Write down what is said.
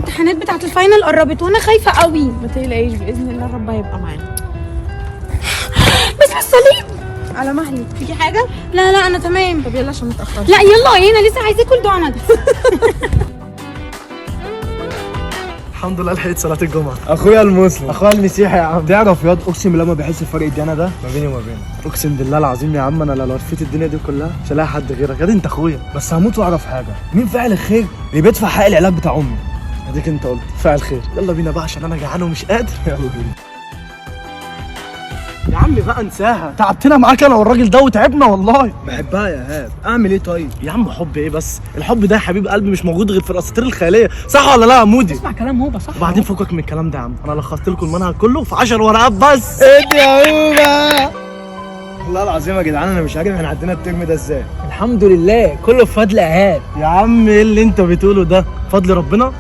الامتحانات بتاعت الفاينل قربت وانا خايفه قوي. ما تقلقيش باذن الله ربنا هيبقى معانا. بس بالصليب على مهلك. فيكي حاجه؟ لا لا انا تمام. طب يلا عشان ما نتاخرش. لا يلا انا لسه عايزه اكل دونات. الحمد لله لحقت صلاة الجمعة. اخويا المسلم، اخويا المسيحي يا عم. تعرف ياض اقسم بالله ما بحس بفرق الديانه ده ما بيني وما بينك. اقسم بالله العظيم يا عم انا لو لفيت الدنيا دي كلها مش هلاقي حد غيرك. يا دي انت اخويا. بس هموت واعرف حاجه، مين فاعل الخير اللي بيدفع حق العلاج بتاع امي؟ اديك انت قلت فاعل خير. يلا بينا بقى عشان انا جعان ومش قادر. يلا بينا يا عم بقى انساها، تعبتنا معاك انا والراجل ده وتعبنا والله. بحبها يا هاب، اعمل ايه طيب؟ يا عم حب ايه بس؟ الحب ده يا حبيب قلبي مش موجود غير في الاساطير الخياليه، صح ولا لا يا مودي؟ اسمع كلام هو صح. وبعدين فكك من الكلام ده يا عم، انا لخصت لكم المنهج كله في 10 ورقات بس. ادي يا هوبا. والله العظيم يا جدعان انا مش عارف احنا عدينا الترم ده ازاي. الحمد لله كله بفضل ايهاب. يا عم ايه اللي انت بتقوله ده؟ فضل ربنا.